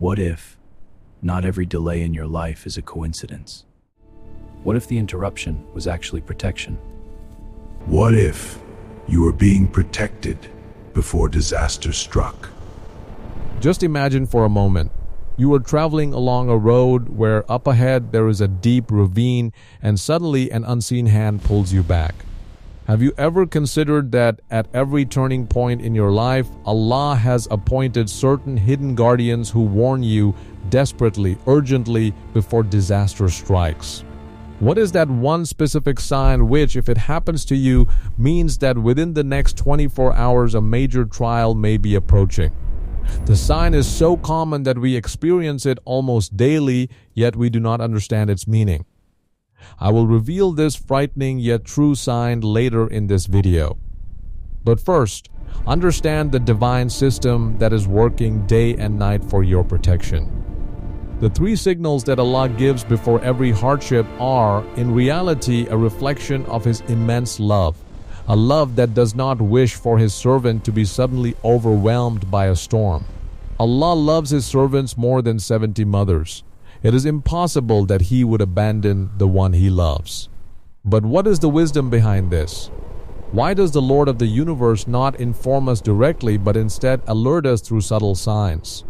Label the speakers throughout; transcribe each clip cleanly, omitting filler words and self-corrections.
Speaker 1: What if not every delay in your life is a coincidence? What if the interruption was actually protection?
Speaker 2: What if you were being protected before disaster struck?
Speaker 3: Just imagine for a moment, you are traveling along a road where up ahead there is a deep ravine and suddenly an unseen hand pulls you back. Have you ever considered that at every turning point in your life, Allah has appointed certain hidden guardians who warn you desperately, urgently before disaster strikes? What is that one specific sign which, if it happens to you, means that within the next 24 hours a major trial may be approaching? The sign is so common that we experience it almost daily, yet we do not understand its meaning. I will reveal this frightening yet true sign later in this video. But first, understand the divine system that is working day and night for your protection. The three signals that Allah gives before every hardship are, in reality, a reflection of His immense love. A love that does not wish for His servant to be suddenly overwhelmed by a storm. Allah loves His servants more than 70 mothers. It is impossible that He would abandon the one He loves. But what is the wisdom behind this? Why does the Lord of the universe not inform us directly but instead alert us through subtle signs?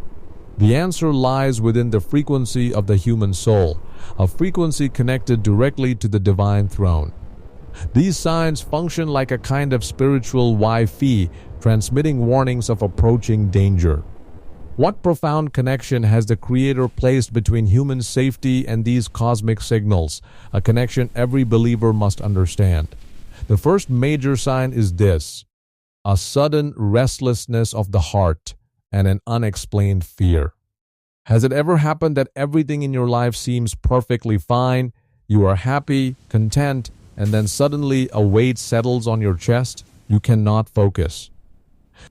Speaker 3: The answer lies within the frequency of the human soul, a frequency connected directly to the divine throne. These signs function like a kind of spiritual Wi-Fi, transmitting warnings of approaching danger. What profound connection has the Creator placed between human safety and these cosmic signals, a connection every believer must understand? The first major sign is this: a sudden restlessness of the heart and an unexplained fear. Has it ever happened that everything in your life seems perfectly fine, you are happy, content, and then suddenly a weight settles on your chest? You cannot focus.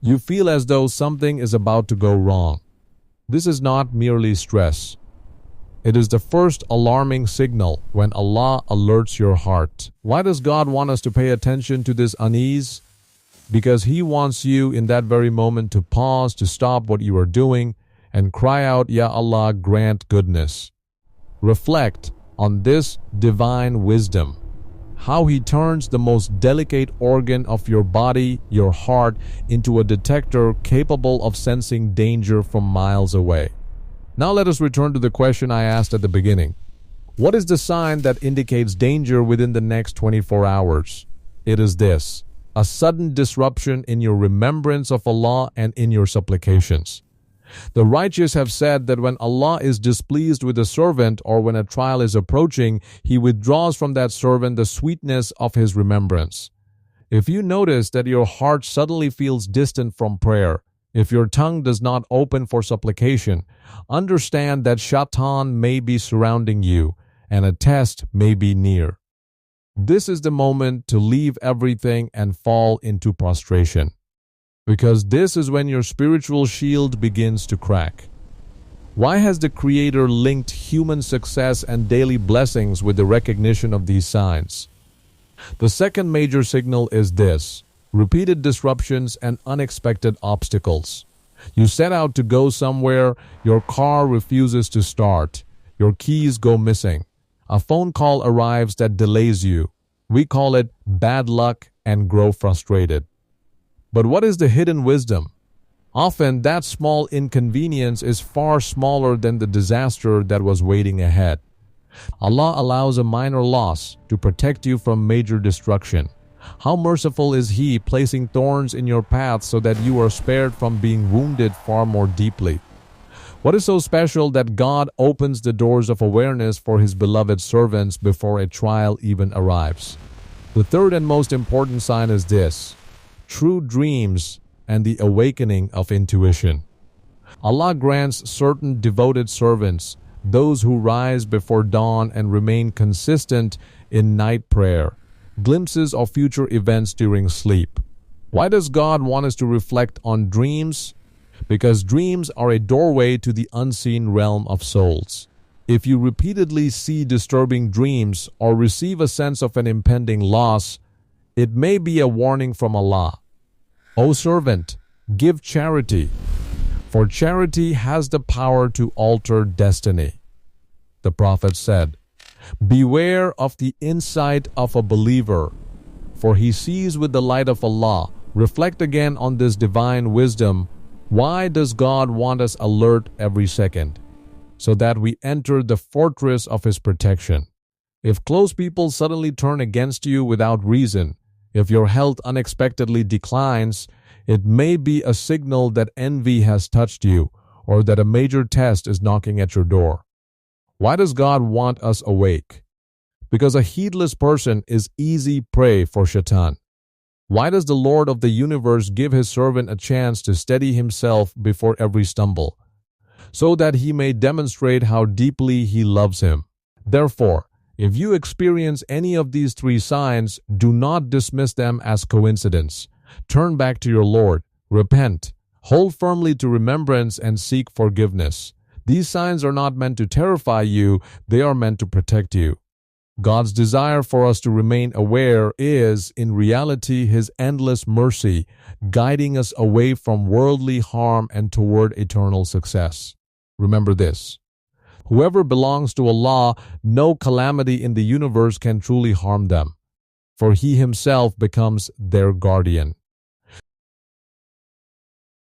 Speaker 3: You feel as though something is about to go wrong. This is not merely stress. It is the first alarming signal when Allah alerts your heart. Why does God want us to pay attention to this unease? Because He wants you in that very moment to pause, to stop what you are doing, and cry out, Ya Allah, grant goodness. Reflect on this divine wisdom. How He turns the most delicate organ of your body, your heart, into a detector capable of sensing danger from miles away. Now let us return to the question I asked at the beginning. What is the sign that indicates danger within the next 24 hours? It is this: a sudden disruption in your remembrance of Allah and in your supplications. The righteous have said that when Allah is displeased with a servant or when a trial is approaching, He withdraws from that servant the sweetness of His remembrance. If you notice that your heart suddenly feels distant from prayer, if your tongue does not open for supplication, understand that Shaitan may be surrounding you and a test may be near. This is the moment to leave everything and fall into prostration, because this is when your spiritual shield begins to crack. Why has the Creator linked human success and daily blessings with the recognition of these signs? The second major signal is this: repeated disruptions and unexpected obstacles. You set out to go somewhere, your car refuses to start, your keys go missing, a phone call arrives that delays you. We call it bad luck and grow frustrated. But what is the hidden wisdom? Often that small inconvenience is far smaller than the disaster that was waiting ahead. Allah allows a minor loss to protect you from major destruction. How merciful is He, placing thorns in your path so that you are spared from being wounded far more deeply. What is so special that God opens the doors of awareness for His beloved servants before a trial even arrives? The third and most important sign is this: true dreams and the awakening of intuition. Allah grants certain devoted servants, those who rise before dawn and remain consistent in night prayer, glimpses of future events during sleep. Why does God want us to reflect on dreams? Because dreams are a doorway to the unseen realm of souls. If you repeatedly see disturbing dreams or receive a sense of an impending loss, it may be a warning from Allah. O servant, give charity. for charity has the power to alter destiny. The prophet said, "Beware of the insight of a believer, for he sees with the light of Allah." Reflect again on this divine wisdom. Why does God want us alert every second? So that we enter the fortress of His protection. If close people suddenly turn against you without reason, if your health unexpectedly declines, it may be a signal that envy has touched you or that a major test is knocking at your door. Why does God want us awake? Because a heedless person is easy prey for Shaitan. Why does the Lord of the universe give His servant a chance to steady himself before every stumble? So that he may demonstrate how deeply he loves him. Therefore, if you experience any of these three signs, do not dismiss them as coincidence. Turn back to your Lord, repent, hold firmly to remembrance, and seek forgiveness. These signs are not meant to terrify you, they are meant to protect you. God's desire for us to remain aware is, in reality, His endless mercy, guiding us away from worldly harm and toward eternal success. Remember this: whoever belongs to Allah, no calamity in the universe can truly harm them, for He Himself becomes their guardian.